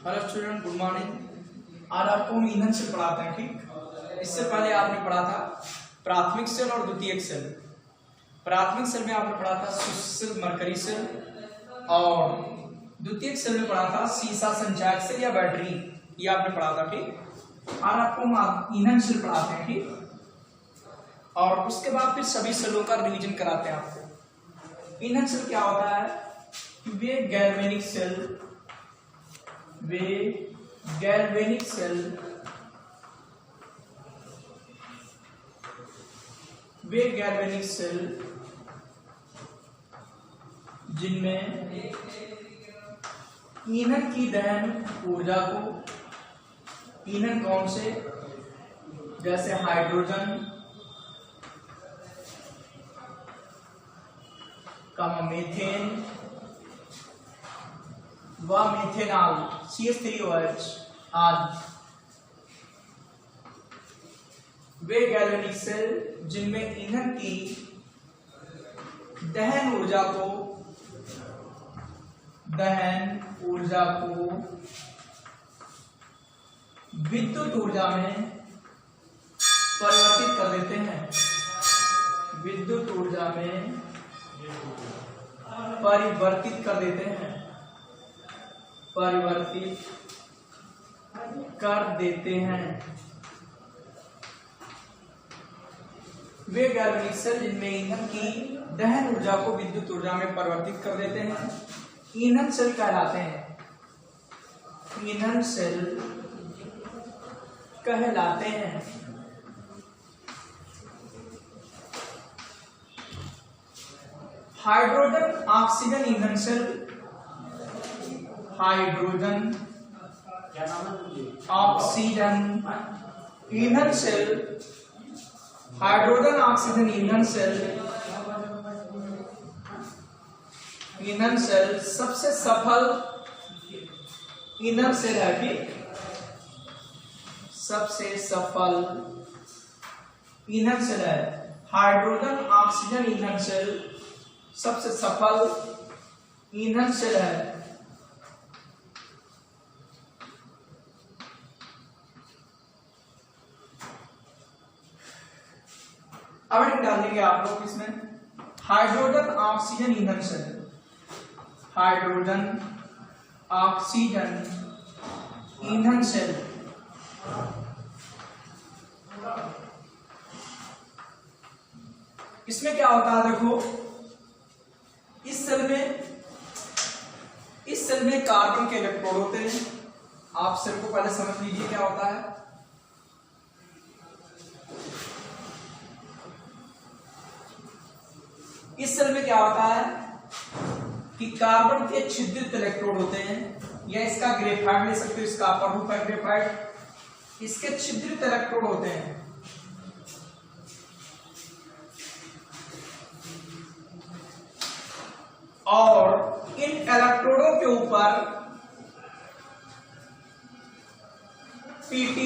Hello student, good morning. आज आपको हम ईंधन सेल पढ़ाते हैं। ठीक, इससे पहले आपने पढ़ा था प्राथमिक सेल और द्वितीयक सेल। प्राथमिक सेल में आपने पढ़ा था सुस्त मरकरी सेल और द्वितीयक सेल में पढ़ा था सीसा संचायक सेल या बैटरी, ये आपने पढ़ा था। ठीक, आज आपको हम ईंधन सेल पढ़ाते हैं। ठीक, और उसके बाद फिर सभी सेलों का रिवीजन कराते हैं आपको। ईंधन सेल क्या होता है? वे गैल्वेनिक सेल जिनमें ईंधन की दहन ऊर्जा को, ईंधन कौन से, जैसे हाइड्रोजन का मीथेन व मीथेनॉल CH3OH आदि। वे गैल्वेनिक सेल जिनमें ईंधन की दहन ऊर्जा को विद्युत ऊर्जा में परिवर्तित कर देते हैं। विद्युत ऊर्जा में परिवर्तित कर देते हैं। वे गैल्वेनिक सेल जिनमें ईंधन की दहन ऊर्जा को विद्युत ऊर्जा में परिवर्तित कर देते हैं ईंधन सेल कहलाते हैं। ईंधन सेल कहलाते हैं। हाइड्रोजन ऑक्सीजन ईंधन सेल, हाइड्रोजन ऑक्सीजन ईंधन सेल, हाइड्रोजन ऑक्सीजन ईंधन सेल सबसे सफल ईंधन सेल है। ठीक, सबसे सफल ईंधन सेल है। हाइड्रोजन ऑक्सीजन ईंधन सेल सबसे सफल ईंधन सेल है। अब डाल देंगे आप लोग इसमें हाइड्रोजन ऑक्सीजन ईंधन सेल। हाइड्रोजन ऑक्सीजन ईंधन सेल इसमें क्या होता है? देखो, इस सेल में कार्बन के इलेक्ट्रोड होते हैं। आप सेल को पहले समझ लीजिए क्या होता है। इस सेल में क्या होता है कि कार्बन के छिद्रित इलेक्ट्रोड होते हैं, या इसका ग्रेफाइट ले सकते हो, इसका अपर रूप है ग्रेफाइट। इसके छिद्रित इलेक्ट्रोड होते हैं। और इन इलेक्ट्रोडों के ऊपर Pt,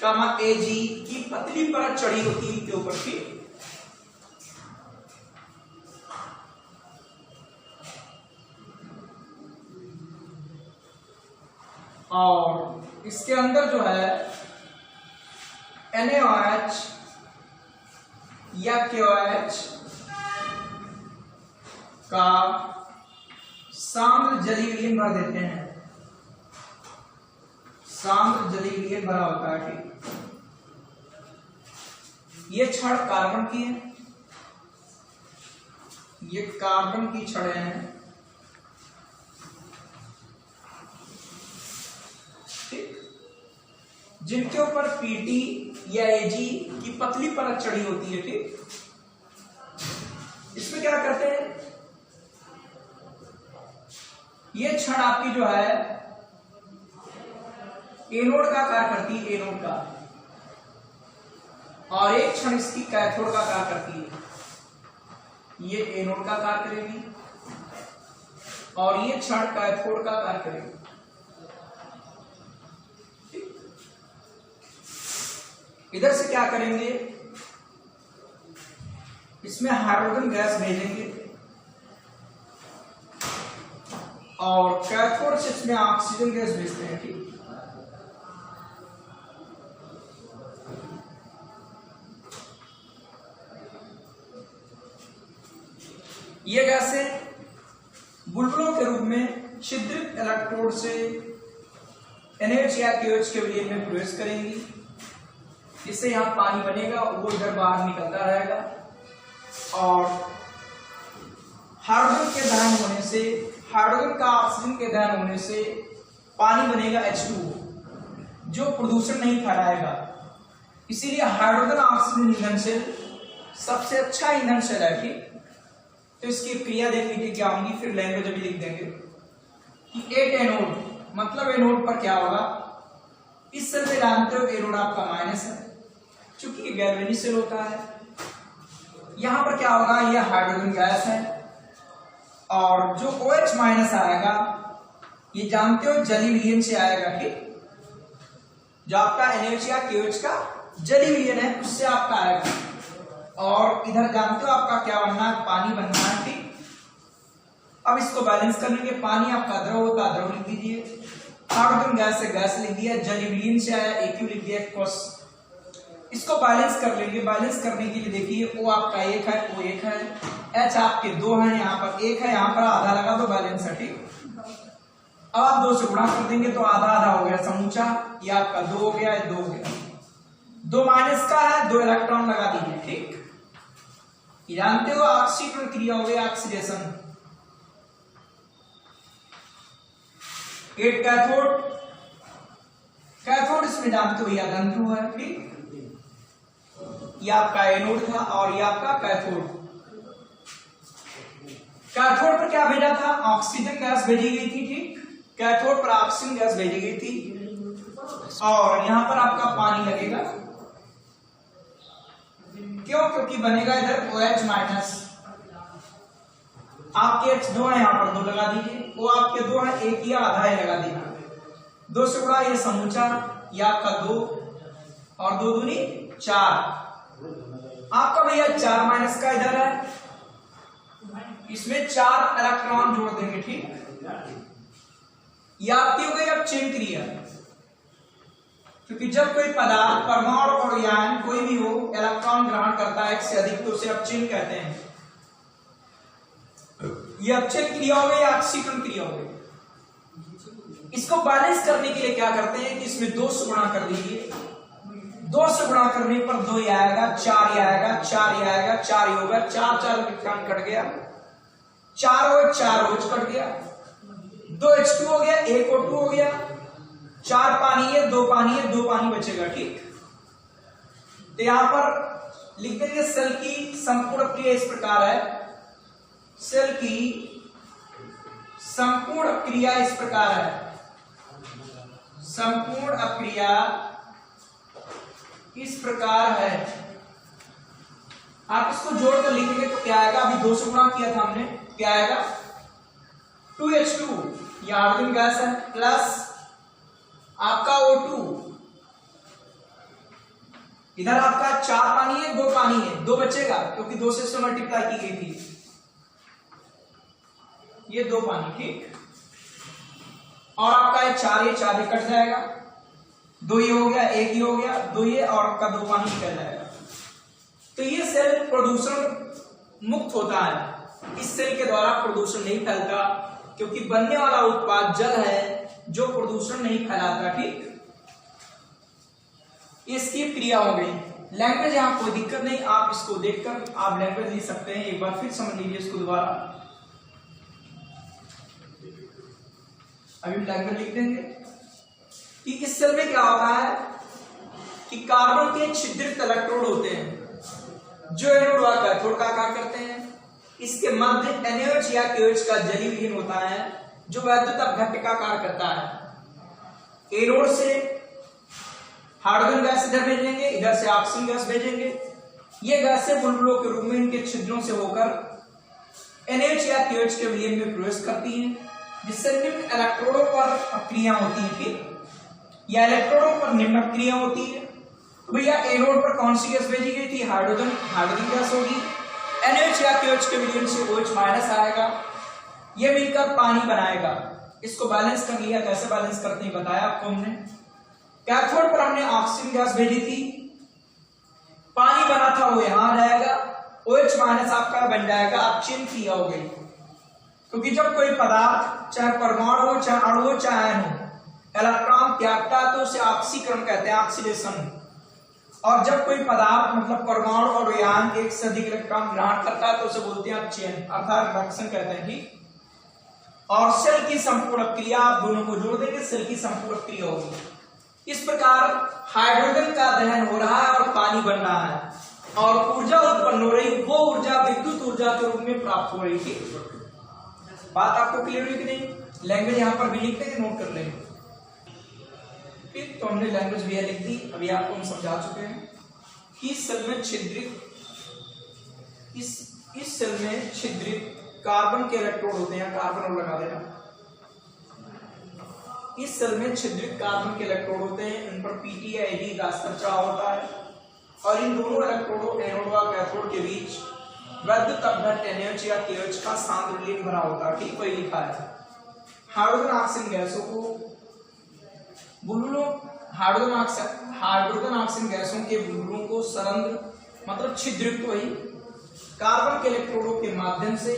Ag की पतली परत चढ़ी होती है इनके ऊपर की। और इसके अंदर जो है NaOH या KOH का सांद्र जलीय विलयन भर देते हैं। सांद्र जलीय विलयन भरा होता है। ठीक, ये छड़ कार्बन की है, ये कार्बन की छड़ें हैं। जिनके ऊपर Pt या Ag की पतली परत चढ़ी होती है। ठीक, इसमें क्या करते हैं, ये छड़ आपकी जो है एनोड का कार्य करती है, एनोड का, और एक छड़ इसकी कैथोड का कार्य करती है। ये एनोड का कार्य करेगी और ये छड़ कैथोड का कार्य करेगी। इधर से क्या करेंगे, इसमें हाइड्रोजन गैस भेजेंगे और कैथोड से इसमें ऑक्सीजन गैस भेजते हैं। ठीक, ये गैसें बुलबुलों के रूप में छिद्रित इलेक्ट्रोड से NaOH या KOH के विलयन में प्रवेश करेंगी, जिससे यहाँ पानी बनेगा, वो इधर बाहर निकलता रहेगा और हाइड्रोजन के दहन होने से, हाइड्रोजन का ऑक्सीजन के दहन होने से पानी बनेगा H2O, जो प्रदूषण नहीं फैलाएगा। इसीलिए हाइड्रोजन ऑक्सीजन ईंधन सेल सबसे अच्छा ईंधन सेल है। ठीक, तो इसकी क्रिया देख लीजिए क्या होंगी, फिर लैंग्वेज अभी लिख देंगे कि एट एनोड, मतलब एनोड पर क्या होगा, इस सेल में जानते हो एनोड आपका माइनस है, चूंकि ये गैल्वेनिक सेल होता है। यहां पर क्या होगा, ये हाइड्रोजन गैस है और जो OH माइनस आएगा ये जानते हो जलीय विलयन से आएगा। ठीक, जो आपका NaOH या KOH का जलीय विलयन है उससे आपका आएगा। और इधर जानते हो आपका क्या बनना है, पानी बनना है। ठीक, अब इसको बैलेंस करने के, पानी आपका द्रव होता है, द्रव लिख दीजिए, हाइड्रोजन गैस से गैस लिख दिया, जलीय विलयन से आया AQ लिख दिया, कोस। इसको बैलेंस कर लेंगे। बैलेंस करने के लिए देखिए O आपका 1 है, O 1 है, H आपके 2 हैं, यहाँ पर 1 है, यहाँ पर आधा लगा दो, बैलेंस है। ठीक, अब आप 2 से गुणा कर देंगे तो आधा आधा हो गया समूचा, ये आपका 2 हो गया, 2 हो गया, 2 माइनस का है, 2 इलेक्ट्रॉन लगा दीजिए। ठीक, जानते हो ऑक्सीकरण क्रिया हो गई, ऑक्सीडेशन। 8 कैथोड, कैथोड इसमें जानते हो यह धन ध्रुव है। ठीक, ये आपका एनोड था और ये आपका कैथोड। कैथोड पर क्या भेजा था, ऑक्सीजन गैस भेजी गई थी। ठीक, कैथोड पर ऑक्सीजन गैस भेजी गई थी और यहां पर आपका पानी लगेगा। क्यों, क्योंकि बनेगा इधर OH माइनस, आपके H2 है, यहां पर 2 लगा दीजिए, वो आपके 2 है, 1 या आधा ही लगा दीजिए, 2 से गुणा ये समूचा, ये आपका 2 और 2 दूनी 4, आपका भैया 4 माइनस का इधर है, इसमें 4 इलेक्ट्रॉन जोड़ देंगे। ठीक, ये आपकी हो गई अब चेन क्रिया, क्योंकि जब कोई पदार्थ, परमाणु और यान कोई भी हो, इलेक्ट्रॉन ग्रहण करता है एक से अधिक, तो उसे अपचयन कहते हैं। ये अपचयन क्रिया हो गई, ऑक्सीकरण क्रिया हो गई। इसको बैलेंस करने के लिए क्या करते हैं कि इसमें 2 से गुणा कर दीजिए, 2 से गुणा करने पर 2 ही आएगा, 4 ही आएगा, 4 ही आएगा, 4 ही होगा, 4 4 इलेक्ट्रॉन कट गया, 4 OH कट गया, 2 H2 हो गया, 1 O2 हो गया, 4 पानी है, 2 पानी है, 2 पानी बचेगा। ठीक, तो यहां पर लिख देंगे सेल की संपूर्ण क्रिया इस प्रकार है, सेल की संपूर्ण क्रिया इस प्रकार है, संपूर्ण क्रिया इस प्रकार है। आप इसको जोड़कर लिखेंगे तो क्या आएगा, अभी 2 से गुणा किया था हमने, क्या आएगा 2H2, ये हाइड्रोजन गैस है, प्लस आपका O2, इधर आपका 4 पानी है, 2 पानी है, 2 बचेगा क्योंकि 2 से मल्टीप्लाई की गई थी, ये 2 पानी। ठीक, और आपका ये 4 ये कट जाएगा, 2 ये हो गया, 1 ये हो गया, 2 ये और आपका 2 पानी निकल जाएगा। तो ये सेल प्रदूषण मुक्त होता है, इस सेल के द्वारा प्रदूषण नहीं फैलता, क्योंकि बनने वाला उत्पाद जल है जो प्रदूषण नहीं फैलाता। ठीक, इसकी क्रिया हो गई। लैंग्वेज यहां कोई दिक्कत नहीं, आप इसको देखकर आप लैंग्वेज लिख सकते हैं। एक बार फिर समझ लीजिए इसको दोबारा, अभी लैंग्वेज लिख देंगे कि इस सेल में क्या होता है कि कार्बन के छिद्रित इलेक्ट्रोड होते हैं जो एनोड व कैथोड का आकार करते हैं। इसके मध्य NaOH या KOH का जलीय विलयन होता है जो वैद्युत अपघट्य का कार्य करता है। एनोड से हाइड्रोजन गैस इधर भेजेंगे, इधर से ऑक्सीजन गैस भेजेंगे। ये गैसें बुलबुलों के रूप में इनके छिद्रों से होकर NaOH या KOH के विलयन में प्रवेश करती हैं, जिससे निम्न इलेक्ट्रोडों पर क्रिया होती है। ठीक, या इलेक्ट्रोडों पर निम्न क्रिया होती है। भैया एनोड पर कौन सी गैस भेजी गई थी, हाइड्रोजन गैस होगी। NaOH या KOH के विलयन से OH माइनस आएगा, ये मिलकर पानी बनाएगा। इसको बैलेंस कर लिया। कैसे बैलेंस करते हैं बताया आपको हमने। कैथोड पर हमने ऑक्सीजन गैस भेजी थी, पानी बना था वो यहां जाएगा, OH माइनस आपका बन जाएगा, आप चेन क्रिया हो गई। क्योंकि जब कोई पदार्थ चाहे परमाणु हो, चाहे अणु हो, चाहे आयन हो, इलेक्ट्रॉन त्यागता है तो उसे ऑक्सीकरण कहते हैं, ऑक्सीडेशन। और जब कोई पदार्थ मतलब परमाणु और आयन एक से अधिक इलेक्ट्रॉन ग्रहण करता है तो उसे बोलते हैं चेन, अर्थात रिडक्शन कहते हैं। ठीक। और सेल की संपूर्ण क्रिया, आप दोनों को जोड़ देंगे, सेल की संपूर्ण क्रिया होगी। इस प्रकार हाइड्रोजन का दहन हो रहा है और पानी बन रहा है और ऊर्जा उत्पन्न हो रही, वो ऊर्जा विद्युत ऊर्जा के रूप में प्राप्त हो रही थी। बात आपको क्लियर हुई कि नहीं? लैंग्वेज यहां पर भी लिख देंगे, नोट कर लेंगे। तो हमने लैंग्वेज भी लिख दी, अभी आपको हम समझा चुके हैं कि सेल में छिद्रित, इस सेल में छिद्रित कार्बन के इलेक्ट्रोड होते हैं, कार्बन और लगा देना। इस सेल में छिद्रित कार्बन के इलेक्ट्रोड होते हैं, इन पर Pt या Ag का स्तर चढ़ा होता है और इन दोनों इलेक्ट्रोडों एनोड व कैथोड के बीच वैद्युत अपघटन NaOH या KOH का सांद्र लीन भरा होता है। ठीक, वही लिखा है। हाइड्रोजन ऑक्सीजन गैसों को बुलबुलों, हाइड्रोजन ऑक्सीजन गैसों के बुलबुलों को सरंध्र मतलब छिद्रित वही कार्बन के इलेक्ट्रोडों के माध्यम से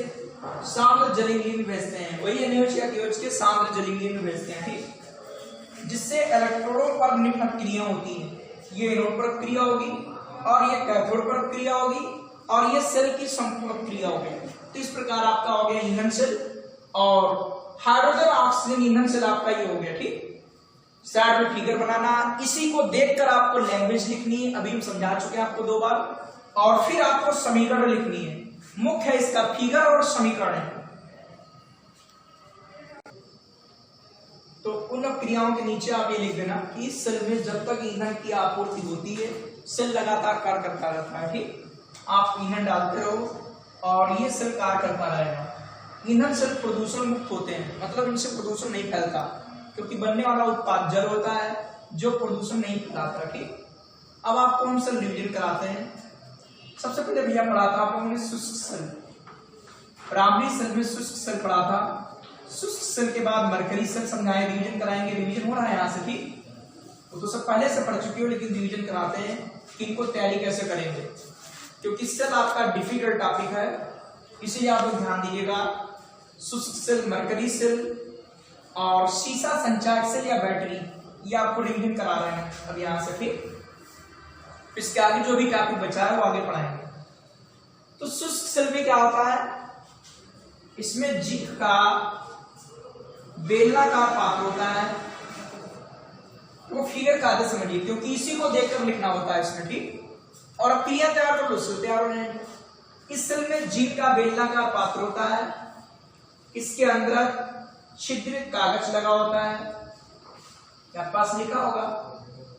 सांद्र जलीय में भेजते हैं, वही NaOH या KOH के सांद्र जलीय में भेजते हैं। ठीक, जिससे इलेक्ट्रोडों पर निम्न क्रिया होती है। ये एनोड पर क्रिया होगी और ये कैथोड पर क्रिया होगी और ये सेल की संपूर्ण क्रिया होगी। तो इस प्रकार आपका हो गया ईंधन सेल और हाइड्रोजन ऑक्सीजन ईंधन सेल आपका ये हो गया। ठीक, साइड में फिगर बनाना, इसी को देखकर आपको लैंग्वेज लिखनी है। अभी हम समझा चुके हैं आपको 2 बार, और फिर आपको समीकरण लिखनी है। मुख्य है इसका फिगर और समीकरण है। तो उन क्रियाओं के नीचे आप ये लिख देना कि इस सेल में जब तक ईंधन की आपूर्ति होती है सेल लगातार कार्य करता रहता है। ठीक, आप ईंधन डालते रहो और ये सेल कार्य करता रहेगा। ईंधन सेल प्रदूषण मुक्त होते हैं, मतलब इनसे प्रदूषण नहीं फैलता क्योंकि बनने वाला उत्पाद जल होता है जो प्रदूषण नहीं फैलाता। ठीक, अब आपको हम सेल डिवीजन कराते हैं। सबसे पहले भैया पढ़ा था आप लोगों ने शुष्क सेल, प्राइमरी सेल में शुष्क सेल पढ़ा था। शुष्क सेल के बाद मरकरी सेल समझाए, डिवीजन कराएंगे। डिवीजन हो रहा है यहाँ से। ठीक, वो तो सब पहले से पढ़ चुके हो, लेकिन डिवीजन कराते हैं कि इनको तैयारी कैसे करेंगे, क्योंकि सेल आपका डिफिकल्ट टॉपिक है, इसीलिए आप लोग ध्यान दीजिएगा। शुष्क सेल, मरकरी सेल और शीशा संचायक सेल या बैटरी, ये आपको रिवीजन करा रहे हैं अब यहाँ से। ठीक, इसके आगे जो भी टॉपिक बचा है वो आगे पढ़ाएंगे। तो शुष्क सेल में क्या होता है, इसमें जिंक का बेलनाकार पात्र होता है। वो फिगर का आदत समझिए क्योंकि इसी को देखकर लिखना होता है इसमें। ठीक, और अब क्रिया तैयार कर लो, सेल तैयार हो जाएंगे। इस सेल में जिंक का बेलनाकार पात्र होता है, इसके अंदर छिद्रित कागज लगा होता है, आपके पास लिखा होगा,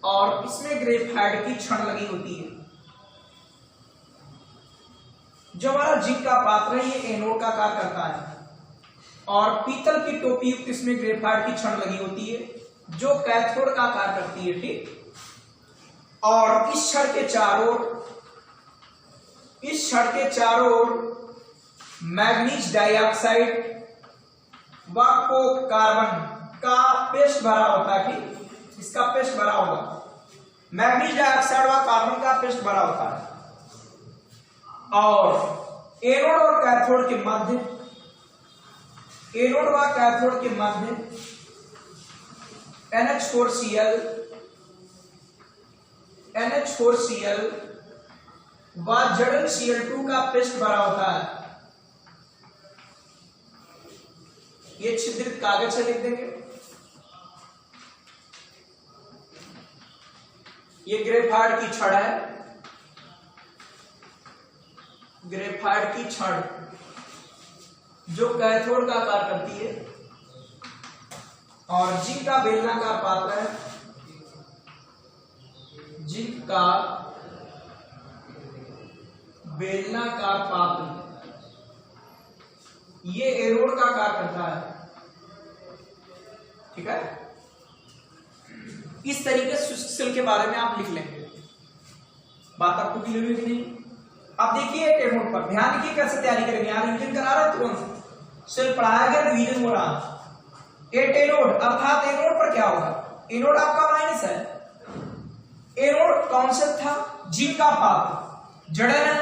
और इसमें ग्रेफाइट की छड़ लगी होती है। जो हमारा जिंक का पात्र है ये एनोड का कार्य करता है और पीतल की टोपी युक्त इसमें ग्रेफाइट की छड़ लगी होती है जो कैथोड का कार्य करती है। ठीक, और इस छड़ के चारों ओर मैग्नीज डाइऑक्साइड व कार्बन का पेस्ट भरा होता है। ठीक, इसका पेस्ट भरा होगा, मैग्नीज डाइऑक्साइड व कार्बन का पेस्ट भरा होता है। और एनोड और कैथोड के मध्य NH4Cl व ZnCl2 का पेस्ट भरा होता है। ये छिद्रित कागज से लिख देंगे। ये ग्रेफाइट की छड़ है, ग्रेफाइट की छड़ जो कैथोड का कार्य करती है, और जिंक का बेलनाकार पात्र है, जिंक का बेलनाकार पात्र ये एनोड का कार्य करता है। ठीक है, इस तरीके से शुष्क सेल के बारे में आप लिख लेंगे। बात आपको क्लियर हुई कि नहीं? अब देखिए एनोड पर ध्यान देखिए कैसे तैयारी करेंगे। यहाँ रिवीजन करा रहे तुरंत, सेल पढ़ाया गया, रिवीजन हो रहा। एट एनोड, अर्थात एनोड पर क्या होगा, एनोड आपका माइनस है, एनोड कौन सा था, जिंक का पात्र, जड़न है,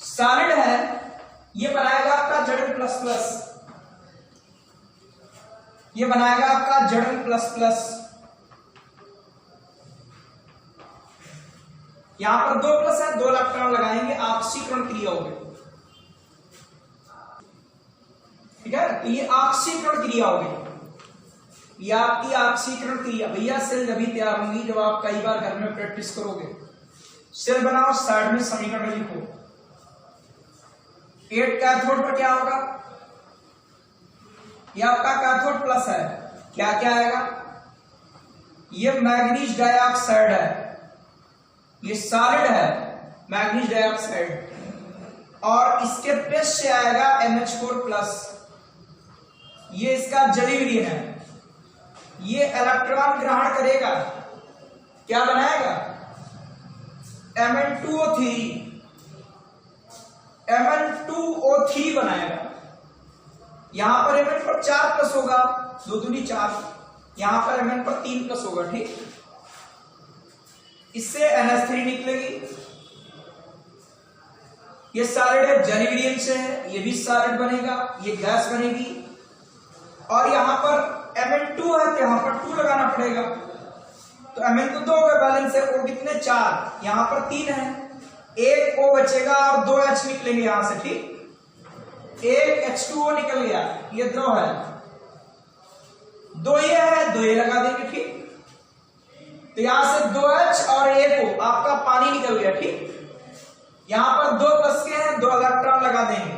सॉलिड है, ये बनाएगा आपका जड़न प्लस प्लस, ये बनाएगा आपका जड़न प्लस प्लस, यहां पर 2 प्लस है, 2 इलेक्ट्रॉन लगाएंगे, ऑक्सीकरण क्रिया होगी, ठीक है, तो ये ऑक्सीकरण क्रिया होगी, ये आपकी ऑक्सीकरण क्रिया। भैया सेल जब तैयार होंगी जब आप कई बार घर में प्रैक्टिस करोगे। सेल बनाओ, साइड में समीकरण लिखो, 8 कैथोड पर क्या होगा, ये आपका कैथोड प्लस है, क्या क्या आएगा, ये मैग्नीज डाइऑक्साइड है, ये सॉलिड है मैग्नीज डाइऑक्साइड, और इसके प्लस से आएगा NH4 प्लस, ये इसका जलीय विलयन है, ये इलेक्ट्रॉन ग्रहण करेगा, क्या बनाएगा, Mn2O3, Mn2O3 बनाएगा, यहां पर Mn पर 4 प्लस होगा, 2 दूनी 4, यहां पर Mn पर 3 प्लस होगा, ठीक, इससे NH3 निकलेगी, ये सॉलिड है, जलीय विलयन से है, ये भी सॉलिड बनेगा, ये गैस बनेगी, और यहां पर Mn2 है तो यहां पर 2 लगाना पड़ेगा, तो Mn तो 2 का बैलेंस है, O कितने 4, यहां पर 3 है, एक O बचेगा और 2 H निकलेंगे यहां से, ठीक, एक H2O निकल गया, ये द्रव है, 2 ये है, 2 ये लगा देंगे, ठीक, तो यहां से 2H और 1 O आपका पानी निकल गया, ठीक, यहां पर 2 प्लस के हैं, 2 इलेक्ट्रॉन लगा देंगे,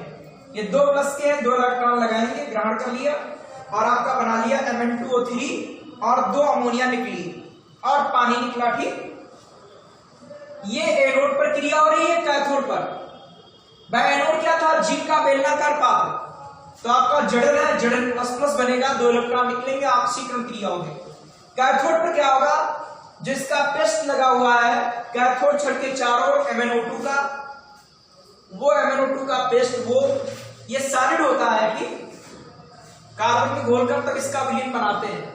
ये 2 प्लस के हैं, 2 इलेक्ट्रॉन लगाएंगे, ग्रहण कर लिया, और आपका बना लिया Mn2O3, और 2 अमोनिया निकली और पानी निकला, ठीक, ये एनोड पर क्रिया हो रही है, कैथोड पर, भाई एनोड क्या था, जिंक का बेलनाकार पात्र, तो आपका जड़न है, जड़न प्लस प्लस बनेगा, 2 इलेक्ट्रॉन निकलेंगे, ऑक्सीकरण क्रिया होगी। कैथोड पर क्या होगा, जिसका पेस्ट लगा हुआ है कैथोड छड़ के चारों MnO2 का, वो MnO2 का पेस्ट, वो ये सॉलिड होता है कि कार्बन में घोलकर तक इसका विलयन बनाते हैं,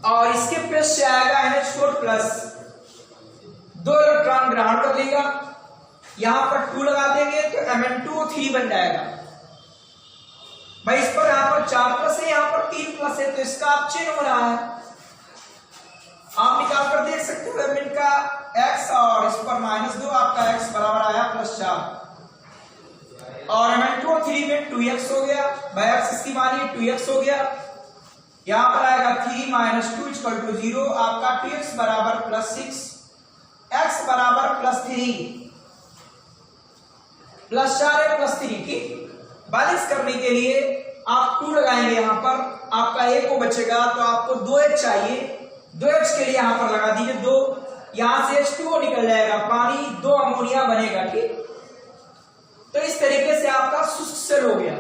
और इसके पेस्ट से आएगा NH4 प्लस, 2 इलेक्ट्रॉन ग्रहण कर लेगा, यहां पर 2 लगा देंगे तो Mn2O3 बन जाएगा, भाई इस पर यहां पर 4 प्लस है, यहां पर 3 प्लस है, तो इसका आप चेंज हो रहा है, आप निकाल कर देख सकते हो Mn का x और इस पर -2, आपका x बराबर आया +4, और Mn2O3 में 2x हो गया, भाई x इसकी मानिए 2x हो गया, यहां पर आएगा 3 - 2 = 0, आपका 2x बराबर +6, x बराबर +3, +4 है +3, ठीक, बैलेंस करने के लिए आप 2 लगाएंगे, यहां पर आपका 1 को बचेगा, तो आपको 2H चाहिए, 2H के लिए यहां पर लगा दीजिए 2, यहां से H2O निकल जाएगा, पानी, 2 अमोनिया बनेगा, ठीक, तो इस तरीके से आपका शुष्क सेल हो गया।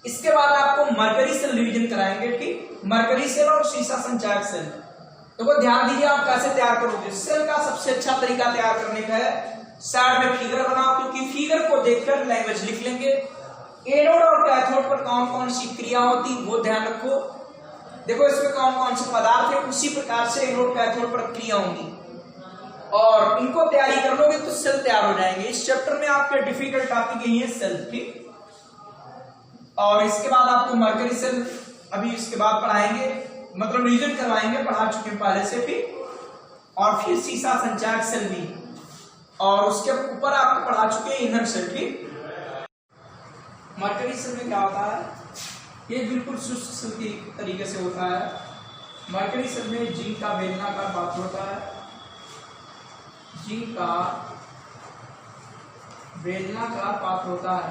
इसके बाद आपको मरकरी सेल रिवीजन कराएंगे, ठीक, मरकरी सेल और सीसा संचायक सेल, तो वो ध्यान दीजिए आप कैसे तैयार करोगे। सेल का सबसे अच्छा तरीका तैयार करने का है, साइड में फिगर बनाओ, क्योंकि फिगर को देखकर लैंग्वेज लिख लेंगे। एनोड और कैथोड पर कौन कौन सी क्रिया होती वो ध्यान रखो, देखो इसमें कौन कौन से पदार्थ है, उसी प्रकार से एनोड कैथोड पर क्रिया होंगी, और इनको तैयारी कर लोगे तो सेल तैयार हो जाएंगे। इस चैप्टर में आपके डिफिकल्ट टॉपिक यही है सेल, ठीक, और इसके बाद आपको मरकरी सेल अभी इसके बाद पढ़ाएंगे, मतलब रिवीजन करवाएंगे, पढ़ा चुके हैं पहले से, ठीक, और फिर सीसा संचायक सेल भी, और उसके ऊपर आपको पढ़ा चुके हैं ईंधन सेल, ठीक। मरकरी सेल में क्या होता है, ये बिल्कुल शुष्क सेल के तरीके से होता है। मरकरी सेल में जिंक का बेलनाकार पात्र होता है, जिंक का बेलनाकार पात्र होता है,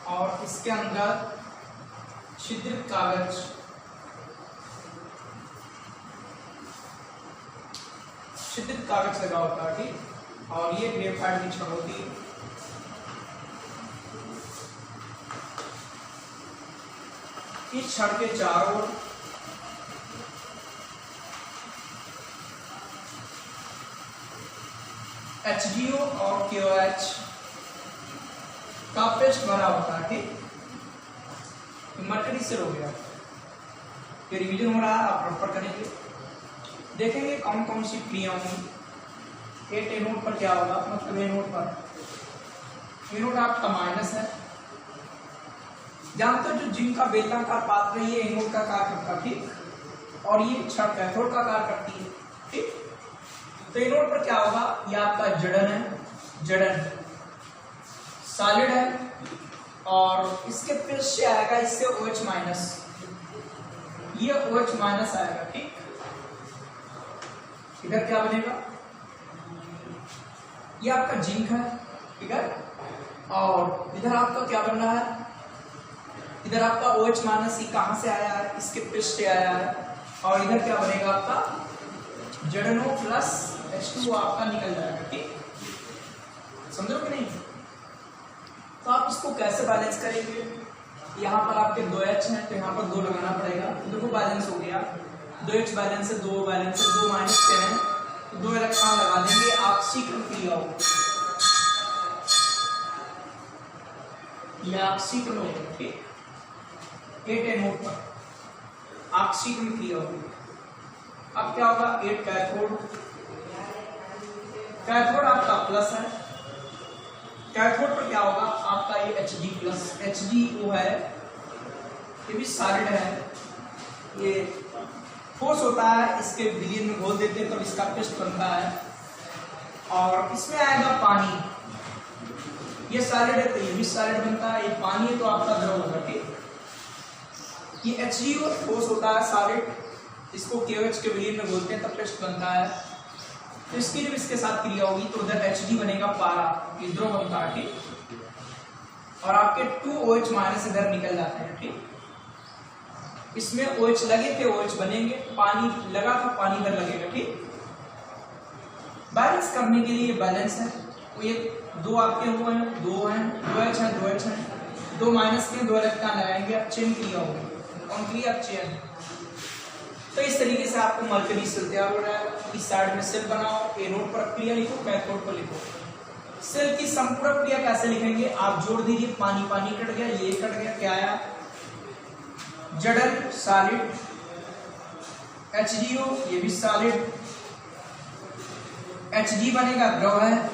और इसके अंदर छिद्रित कागज, छिद्रित कागज लगा होता है, ठीक, और ये ग्रेफाइट की छड़ होती है। इस छड़ के चारों ओर HgO और KOH का पेस्ट भरा होता है, ठीक। मरकरी सेल हो गया। ये रिवीजन हो रहा है, आप प्रॉपर करेंगे। देखेंगे कौन कौन सी क्रिया होंगी। 8 एनोड पर क्या होगा, मतलब एनोड पर एनोड आपका माइनस है। जानते हो जो जिंक का बेलनाकार पात्र है ये एनोड का कार्य करता है, ठीक, और ये छड़ कैथोड का कार्य करती है, ठीक। तो एनोड पर क्या होगा, ये आपका जड़न है, जड़न सॉलिड है, और इसके पृष्ठ से आएगा इससे OH माइनस, ये OH माइनस आएगा, ठीक। इधर क्या बनेगा, ये आपका जिंक है, ठीक है, और इधर आपका क्या बन रहा है, इधर आपका OH माइनस ही कहां से आया है, इसके पृष्ठ से आया है, और इधर क्या बनेगा आपका जड़नो प्लस H2O आपका निकल जाएगा, ठीक। समझो कि नहीं। तो आप इसको कैसे बैलेंस करेंगे, यहाँ पर आपके 2H हैं तो यहाँ पर 2 लगाना पड़ेगा, देखो बैलेंस हो गया, 2H बैलेंस है, 2 बैलेंस है, 2 माइनस के हैं तो 2 इलेक्ट्रॉन लगा देंगे, ऑक्सीकरण क्रिया होगी, यह ऑक्सीकरण होगा, ठीक। 8 एनोड पर ऑक्सीकरण क्रिया होगी। अब क्या होगा, 8 कैथोड, कैथोड आपका प्लस है, कैथोड पर क्या होगा आपका ये Hg प्लस, HgO है, ये भी सॉलिड है, ये ठोस होता है, इसके विलयन में घोल देते हैं तब इसका पेस्ट बनता है, और इसमें आएगा पानी, ये सॉलिड है तो ये भी सॉलिड बनता है, ये पानी है तो आपका द्रव होगा, ठीक। ये HgO ठोस होता है सॉलिड, इसको KOH के विलयन में घोलते हैं तब पेस्ट बनता है, तो इसकी जब इसके साथ क्रिया होगी तो उधर Hg बनेगा पारा, ये द्रव बनता है, ठीक, और आपके 2 OH माइनस इधर निकल जाते हैं, ठीक। इसमें OH लगे थे OH बनेंगे, पानी लगा था पानी इधर लगेगा, ठीक। बैलेंस करने के लिए ये बैलेंस है, तो ये 2 आपके हुए हैं, 2 हैं, 2H हैं, 2H हैं, 2 माइनस के 2 इलेक्ट्रॉन लगाएंगे, अब चेन क्रिया होगी, कौन क्रिया, अब चेन। तो इस तरीके से आपको मरकरी सेल तैयार हो रहा है। इस साइड में सेल बनाओ, एनोड पर क्रिया लिखो, कैथोड पर लिखो। सेल की संपूर्ण क्रिया कैसे लिखेंगे, आप जोड़ दीजिए, पानी पानी कट गया, ये कट गया, क्या आया, जड़न सॉलिड, HgO ये भी सॉलिड, Hg बनेगा द्रव है,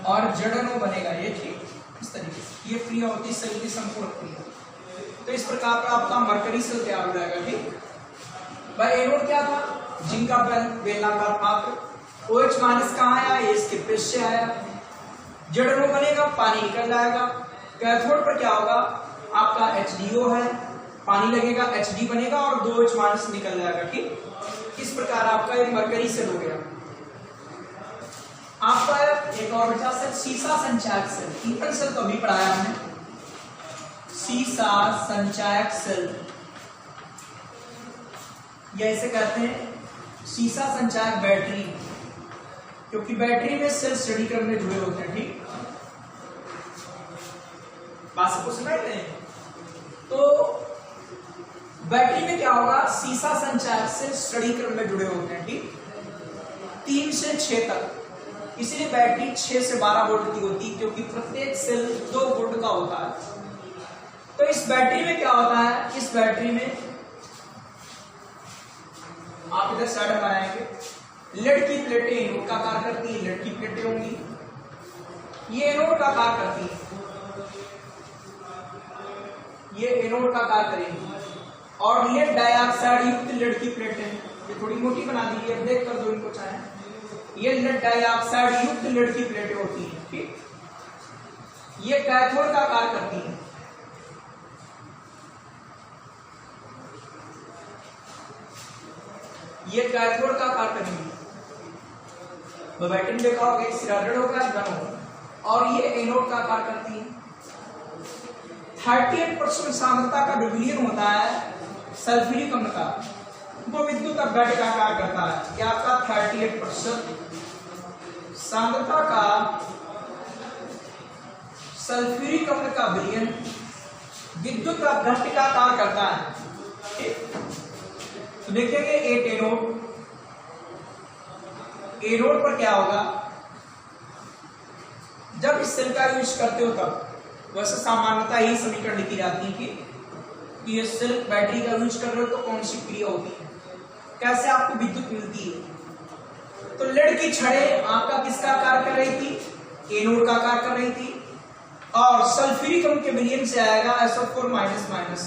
और जड़नो बनेगा ये, ठीक। इस तरीके से ये क्रिया होती है सेल की संपूर्ण क्रिया। तो इस प्रकार का आपका मरकरी सेल तैयार हो जाएगा, ठीक। भाई एनोड क्या था, जिंक का बेलनाकार पात्र, OH माइनस कहाँ आया, ये इसके पृष्ठ से आया, जड़नो बनेगा, पानी निकल जाएगा। कैथोड पर क्या होगा, आपका HgO है, पानी लगेगा, Hg बनेगा और 2 OH माइनस निकल जाएगा, ठीक। इस प्रकार आपका एक मरकरी सेल हो गया। आपका एक और बचा सेल सीसा संचायक सेल, ईथन सेल तो अभी पढ़ाया हमने, सीसा संचायक सेल, या इसे कहते हैं सीसा संचायक बैटरी, क्योंकि बैटरी में सेल स्टडी क्रम में जुड़े होते हैं, ठीक। बात सबको समझ रहे हैं। तो बैटरी में क्या होगा, सीसा संचायक सेल स्टडी क्रम में जुड़े होते हैं, ठीक, 3 से 6 तक। इसलिए बैटरी 6 से 12 वोल्ट की होती है, क्योंकि प्रत्येक सेल 2 वोल्ट का होता है। तो इस बैटरी में क्या होता है, इस बैटरी में आप इधर साइड में आएंगे, लेड की प्लेटें एनोड का कार्य करती है, लेड की प्लेटें होंगी, ये एनोड का कार्य करती है, ये एनोड का कार्य करेंगी, और लेड डाइऑक्साइड युक्त लेड की प्लेटें, ये थोड़ी मोटी बना दीजिए, अब देख कर दो इनको चाहे, ये लेड डाइऑक्साइड युक्त लेड की प्लेटें होती है, ठीक। ये कैथोड का कार्य करती है, ये कैथोड का कार्य करेंगी, बैटरी देखा होगा, सिराडेड होगा, घन होगा, और ये एनोड का कार्य करती है। 38% सांद्रता का जो विलयन होता है सल्फ्यूरिक अम्ल का, वो विद्युत अपघट्य का कार्य करता है। क्या आपका 38% सांद्रता का सल्फ्यूरिक अम्ल का विलयन विद्युत अपघट्य का कार्य करता है। तो देखेंगे 8 एनोड, एनोड पर क्या होगा, जब इस सेल का यूज करते हो तब वैसे सामान्यतः यही समीकरण लिखी जाती है कि कि ये सेल बैटरी का यूज कर रहे हो तो कौन सी क्रिया होती है, कैसे आपको विद्युत मिलती है। तो लेड की छड़ें आपका किसका कार्य कर रही थी, एनोड का कार्य कर रही थी, और सल्फ्यूरिक अम्ल के विलयन से आएगा SO4 माइनस,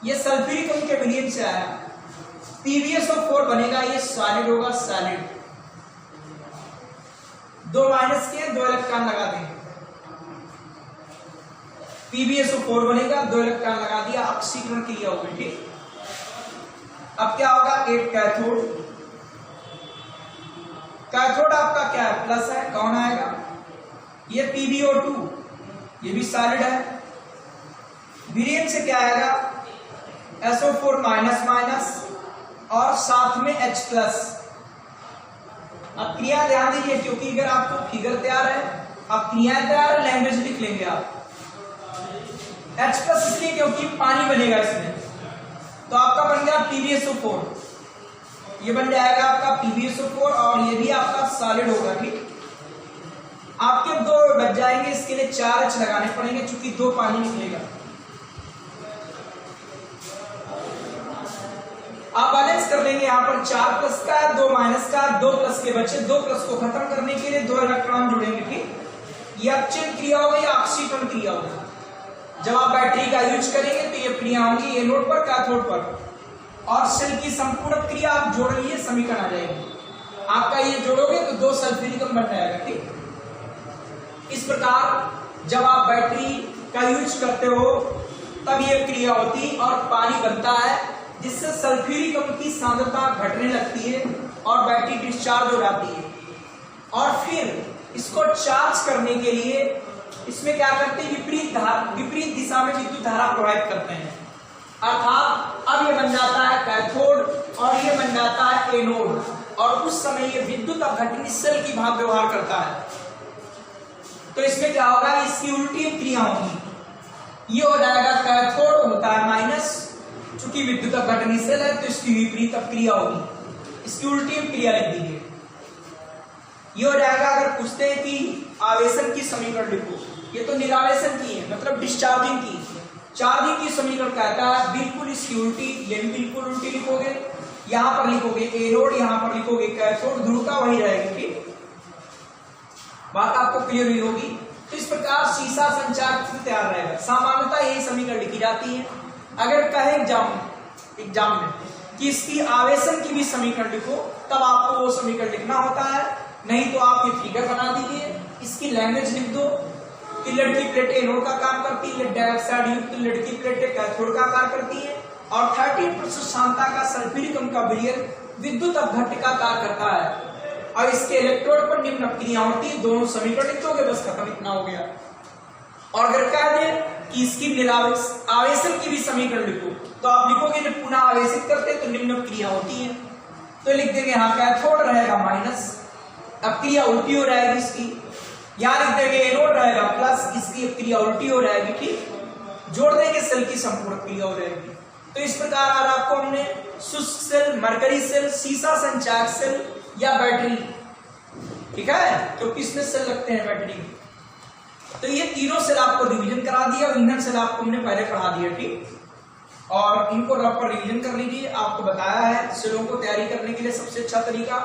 ये सल्फ्यूरिक अम्ल के विलयन से आया PbSO4 बनेगा, ये सॉलिड होगा, सॉलिड। 2 माइनस के 2 इलेक्ट्रॉन लगा देंगे, PbSO4 बनेगा, 2 इलेक्ट्रॉन लगा दिया, ऑक्सीकरण क्रिया होगी, ठीक। अब क्या होगा, 8 कैथोड, कैथोड आपका क्या है, प्लस है, कौन आएगा, ये PbO2, ये भी सॉलिड है, विलयन से क्या आएगा SO4 माइनस और साथ में H प्लस। अब क्रिया ध्यान दीजिए, क्योंकि अगर आपको फिगर तैयार है, आप क्रियाएं तैयार है, लैंग्वेज लिख लेंगे आप। H प्लस इसलिए क्योंकि पानी बनेगा इसमें, तो आपका बन गया PbSO4, ये बन जाएगा आपका PbSO4 और ये भी आपका सॉलिड होगा, ठीक। आपके 2 बच जाएंगे, इसके लिए 4 H लगाने पड़ेंगे क्योंकि 2 पानी निकलेगा। आप बैलेंस कर लेंगे, यहाँ पर 4 प्लस का 2 माइनस का 2 प्लस के बच्चे, 2 प्लस को खत्म करने के लिए 2 इलेक्ट्रॉन जुड़ेंगे, ठीक। ये अपचयन क्रिया होगी या ऑक्सीकरण क्रिया होगी। जब आप बैटरी का यूज करेंगे तो ये क्रिया होंगी एनोड पर, कैथोड पर, और सेल की संपूर्ण क्रिया आप जोड़ लीजिए, समीकरण आ जाएगी आपका। ये जोड़ोगे तो 2 सल्फ्यूरिक अम्ल बन जाएगा, ठीक। इस प्रकार जब आप बैटरी का यूज करते हो तब ये क्रिया होती और पानी बनता है, जिससे सल्फ्यूरिक अम्ल की सांद्रता घटने लगती है और बैटरी डिस्चार्ज हो जाती है। और फिर इसको चार्ज करने के लिए इसमें क्या करते हैं, विपरीत दिशा में विद्युत धारा प्रवाहित करते हैं, अर्थात अब ये बन जाता है कैथोड और ये बन जाता है एनोड, और उस समय ये विद्युत अपघटनी सेल की भाग व्यवहार करता है। तो इसमें क्या होगा, इसकी उल्टी क्रिया होगी, ये हो जाएगा कैथोड होता है माइनस, चूंकि विद्युत अपघटनी सेल है तो इसकी विपरीत क्रिया होगी, इसकी उल्टी क्रिया लिख दीजिए। ये हो जाएगा, अगर पूछते हैं कि आवेशन की समीकरण लिखो, ये तो निरावेशन की है, मतलब डिस्चार्जिंग की। चार्जिंग की समीकरण कहता है बिल्कुल इसकी उल्टी, ये भी बिल्कुल उल्टी लिखोगे, यहां पर लिखोगे एनोड, यहां पर लिखोगे कैथोड, ध्रुवता वही रहेगी, ठीक। बात आपको क्लियर हुई होगी। तो इस प्रकार सीसा संचार तैयार रहेगा। सामान्यतः यही समीकरण लिखी जाती है। अगर कहे एग्जाम में कि इसकी आवेशन की भी समीकरण लिखो, तब आपको वो समीकरण लिखना होता है, नहीं तो आप ये फिगर बना दीजिए, इसकी लैंग्वेज लिख दो कि लेड की प्लेट एनोड का काम करती है, लेड डाइऑक्साइड युक्त लेड की प्लेट कैथोड का कार्य करती है, और 30% क्षमता का सल्फ्यूरिक अम्ल का विलयन विद्युत अपघट्य का कार्य करता है, और इसके इलेक्ट्रोड पर निम्न क्रिया होती है। दोनों समीकरण लिखोगे, बस खत्म, इतना हो गया। और अगर कह दें कि इसकी आवेशन की भी समीकरण लिखो, तो आप लिखोगे जब पुनः आवेशित करते हैं तो निम्न क्रिया होती है, तो लिख देंगे यहाँ कैथोड रहेगा माइनस, अब क्रिया उल्टी हो जाएगी इसकी, यहाँ लिख देंगे एनोड रहेगा प्लस, इसकी क्रिया उल्टी हो जाएगी, ठीक। जोड़ देंगे, सेल की संपूर्ण क्रिया हो जाएगी। तो इस प्रकार आज आपको हमने शुष्क सेल, मरकरी सेल, सीसा संचार सेल या बैटरी, ठीक है, तो किसमें सेल लगते हैं, बैटरी। तो ये तीनों सेल आपको रिवीजन करा दिया, और ईंधन सेल आपको हमने पहले पढ़ा दिया, ठीक। और इनको रफ पर रिवीजन कर लीजिए। आपको बताया है सेलों को तैयारी करने के लिए सबसे अच्छा तरीका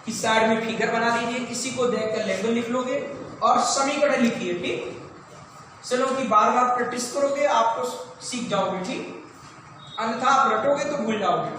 कि साइड में फिगर बना लीजिए, इसी को देखकर लेवल लिख लोगे और समीकरण लिखिए, ठीक। सेलों की बार बार प्रैक्टिस करोगे, आपको सीख जाओगे, ठीक। अन्यथा आप रटोगे तो भूल जाओगे।